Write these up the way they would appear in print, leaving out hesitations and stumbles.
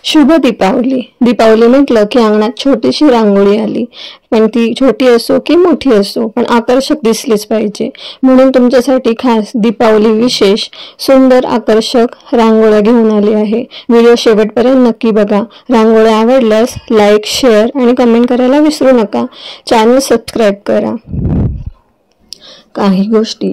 शुभ दीपावली। दीपावली म्हटलं की अंगणात छोटीशी रांगोळी आली, पण ती छोटी असो की मोठी असो पण आकर्षक दिसलीच पाहिजे। म्हणून तुमच्यासाठी खास दीपावली विशेष सुंदर आकर्षक रांगोळ्या घेऊन आली आहे। व्हिडिओ शेवटपर्यंत नक्की बघा। रांगोळ्या आवडल्यास लाईक, शेअर आणि कमेंट करायला विसरू नका। चॅनल सबस्क्राईब करा। काही गोष्टी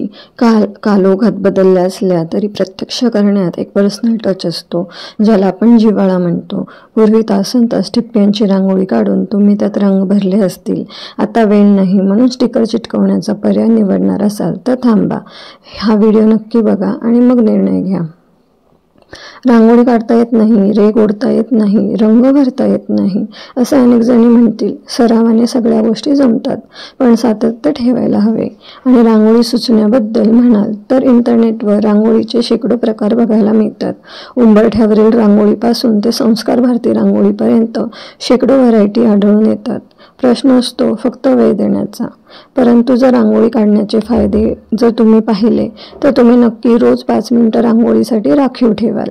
कालोखात बदलल्या असल्या तरी प्रत्यक्ष करण्यात एक पर्सनल टच असतो, ज्याला आपण जिव्हाळा म्हणतो। पूर्वी तासनतास ठिपक्यांची रांगोळी काढून तुम्ही त्यात रंग भरले असतील। आता वेळ नाही म्हणून स्टिकर चिटकवण्याचा पर्याय निवडणार असाल तर थांबा, हा व्हिडिओ नक्की बघा आणि मग निर्णय घ्या। रांगोळी काढता येत नाही, रेघ ओढता येत नाही, रंग भरता येत नाही असं अनेक जणी म्हणतील। सरावाने सगळ्या गोष्टी जमतात, पण सातत्य ठेवायला हवे। आणि रांगोळी सुचण्याबद्दल म्हणाल तर इंटरनेटवर रांगोळीचे शेकडो प्रकार बघायला मिळतात। उंबरठ्यावरील रांगोळीपासून ते संस्कार भारती रांगोळीपर्यंत शेकडो व्हरायटी आढळून येतात। प्रश्न असतो फक्त वेळ देण्याचा। परंतु जर रांगोळी काढण्याचे फायदे जर तुम्ही पाहिले तर तुम्ही नक्की रोज 5 मिनिटं रांगोळीसाठी राखीव ठेवाल।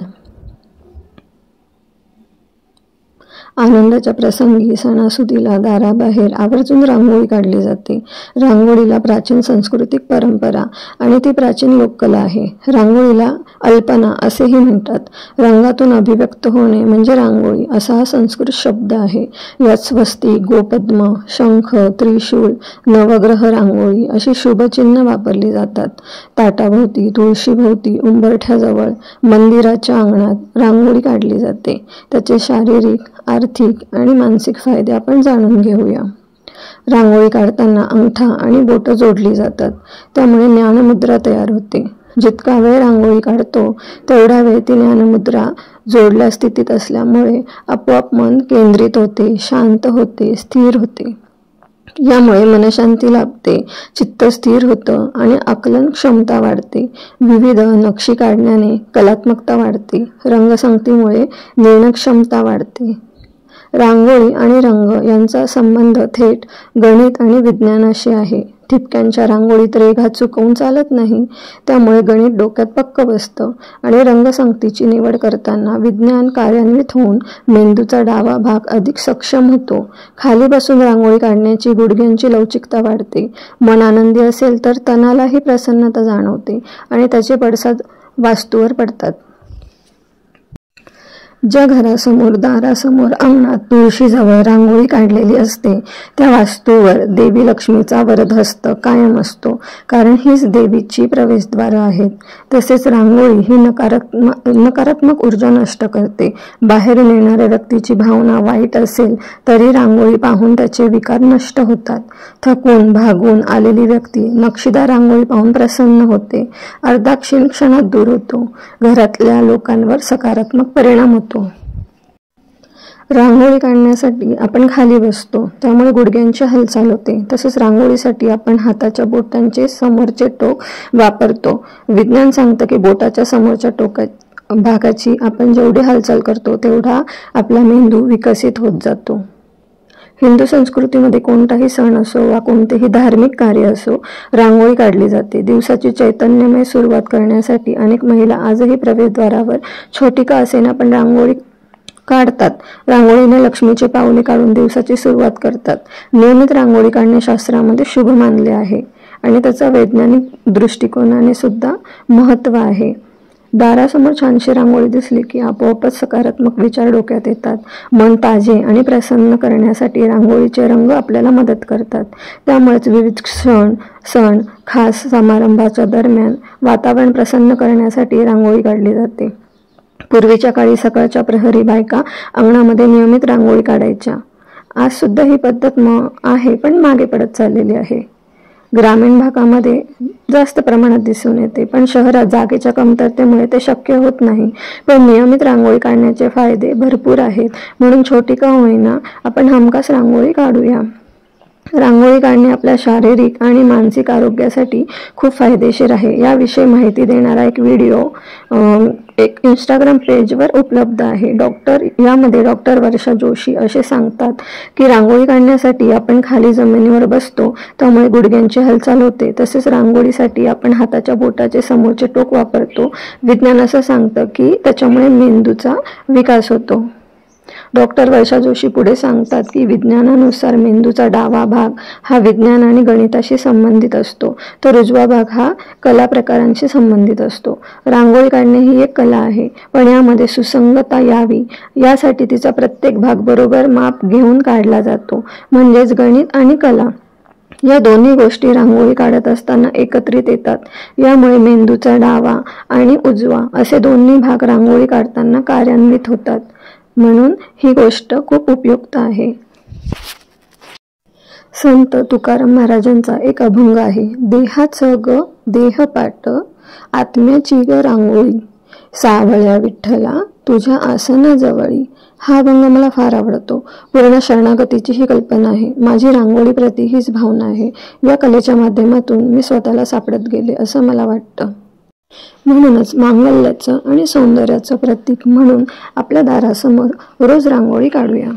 आनंदाच्या प्रसंगी सणासुदीला दाराबाहेर आवर्जून रांगोळी काढली जाते। रांगोळीला प्राचीन सांस्कृतिक परंपरा आणि ती प्राचीन लोककला आहे। रांगोळीला अल्पना असेही म्हणतात। रंगातून अभिव्यक्त होणे म्हणजे रांगोळी असा हा संस्कृत शब्द आहे। यात स्वस्ती, गोपद्म, शंख, त्रिशूळ, नवग्रह रांगोळी अशी शुभचिन्ह वापरली जातात। ताटाभोवती, तुळशीभोवती, उंबरठ्याजवळ, मंदिराच्या अंगणात रांगोळी काढली जाते। त्याचे शारीरिक, आर्थिक आणि मानसिक फायदे आपण जाणून घेऊया। रांगोळी काढताना अंगठा आणि बोटं जोडली जातात, त्यामुळे ज्ञानमुद्रा तयार होते। जितका वेळ रांगोळी काढतो तेवढा वेळ ती ज्ञानमुद्रा जोडल्या स्थितीत असल्यामुळे आपोआप मन केंद्रित होते, शांत होते, स्थिर होते। यामुळे मनशांती लाभते, चित्त स्थिर होतं आणि आकलन क्षमता वाढते। विविध नक्षी काढण्याने कलात्मकता वाढते, रंगसंगतीमुळे निर्णयक्षमता वाढते। रांगोळी आणि रंग यांचा संबंध थेट गणित आणि विज्ञानाशी आहे। ठिपक्यांच्या रांगोळीत रेघा चुकवून चालत नाही, त्यामुळे गणित डोक्यात पक्क बसतं आणि रंगसंगतीची निवड करताना विज्ञान कार्यान्वित होऊन मेंदूचा डावा भाग अधिक सक्षम होतो। खाली बसून रांगोळी काढण्याची गुडघ्यांची लवचिकता वाढते। मन आनंदी असेल तर तनालाही प्रसन्नता जाणवते आणि त्याचे पडसाद वास्तूवर पडतात। ज्या घरासमोर, दारासमोर, अंगणात, तुळशीजवळ रांगोळी काढलेली असते त्या वास्तूवर देवी लक्ष्मीचा वरदहस्त कायम असतो, कारण हीच देवीची प्रवेशद्वार आहेत। तसेच रांगोळी ही नकारात्मक ऊर्जा नष्ट करते। बाहेरून येणाऱ्या व्यक्तीची भावना वाईट असेल तरी रांगोळी पाहून त्याचे विकार नष्ट होतात। थकून भागून आलेली व्यक्ती नक्षीदार रांगोळी पाहून प्रसन्न होते, अर्धा क्षणात दूर होतो। घरातल्या लोकांवर सकारात्मक परिणाम होतो। रांगोळी काढण्यासाठी आपण खाली बसतो, त्यामुळे गुडघ्यांची हालचाल होते। तसेच रांगोळीसाठी आपण हाताच्या बोटांचे समोरचे टोक वापरतो। विज्ञान सांगतं की बोटाच्या समोरच्या भागाची आपण जेवढी हालचाल करतो तेवढा आपला मेंदू विकसित होत जातो। हिंदू संस्कृतीमध्ये कोणताही सण असो वा कोणतेही धार्मिक कार्य असो, रांगोळी काढली जाते। दिवसाची चैतन्यमय सुरुवात करण्यासाठी अनेक महिला आजही प्रवेशद्वारावर छोटी का असेना पण रांगोळी काढतात। रांगोळीने लक्ष्मीचे पावले काढून दिवसाची सुरुवात करतात। नियमित रांगोळी काढणे शास्त्रामध्ये शुभ मानले आहे आणि त्याचा वैज्ञानिक दृष्टिकोनाने सुद्धा महत्त्व आहे। दारासमोर छानशी रांगोळी दिसली की आपोआपच सकारात्मक विचार डोक्यात येतात। मन ताजे आणि प्रसन्न करण्यासाठी रांगोळीचे रंग आपल्याला मदत करतात। त्यामुळेच विविध सण, खास समारंभाच्या दरम्यान वातावरण प्रसन्न करण्यासाठी रांगोळी काढली जाते। पूर्वीच्या काळी सकाळच्या प्रहरी बायका अंगणामध्ये नियमित रांगोळी काढायच्या। आज सुद्धा ही पद्धत आहे, पण मागे पडत चाललेली आहे। ग्रामीण भागामध्ये जास्त प्रमाणात दिसून येते, पण शहरात जागेच्या कमतरतेमुळे ते शक्य होत नाही। पण नियमित रांगोळी काढण्याचे फायदे भरपूर आहेत, म्हणून छोटी का होईना आपण हमखास रांगोळी काढूया। रांगोळी काढणे आपल्या शारीरिक आणि मानसिक आरोग्यासाठी खूप फायदेशीर आहे। याविषयी माहिती देणारा एक व्हिडिओ एक इंस्टाग्राम पेजवर उपलब्ध आहे। यामध्ये डॉक्टर वर्षा जोशी असे सांगतात की रांगोळी काढण्यासाठी आपण खाली जमिनीवर बसतो, त्यामुळे गुडघ्यांची हालचाल होते। तसेच रांगोळीसाठी आपण हाताच्या बोटाचे समोरचे टोक वापरतो। विज्ञान असं सांगतं की त्याच्यामुळे मेंदूचा विकास होतो। डॉक्टर वर्षा जोशी पुढे सांगतात की विज्ञानानुसार मेंदूचा डावा भाग हा विज्ञान आणि गणिताशी संबंधित असतो, तर उजवा भाग हा कला प्रकारांशी संबंधित असतो. रांगोळी काढणे ही एक कला आहे, पण यामध्ये सुसंगतता यावी यासाठी तिचा प्रत्येक भाग बरोबर माप घेऊन काढला जातो. म्हणजेच गणित आणि कला या दोन्ही गोष्टी रांगोळी काढत असताना एकत्रित येतात. यामुळे मेंदूचा डावा आणि उजवा असे दोन्ही भाग रांगोळी काढताना कार्यान्वित होतात. म्हणून ही गोष्ट खूप उपयुक्त आहे. संत तुकाराम महाराजांचा एक अभंग आहे. देहाचं ग देहपाट, आत्म्याची ग रांगोळी, सावळ्या विठ्ठला तुझ्या आसनाजवळी. हा अभंग मला फार आवडतो. पूर्ण शरणागतीची ही कल्पना आहे. माझी रांगोळी प्रति हीच भावना आहे. या कलेच्या माध्यमातून मी स्वतःला सापडत गेले असं मला वाटतं. म्हणूनच मांगल्याचं आणि सौंदर्याचं प्रतीक म्हणून आपल्या दारासमोर रोज रांगोळी काढूया.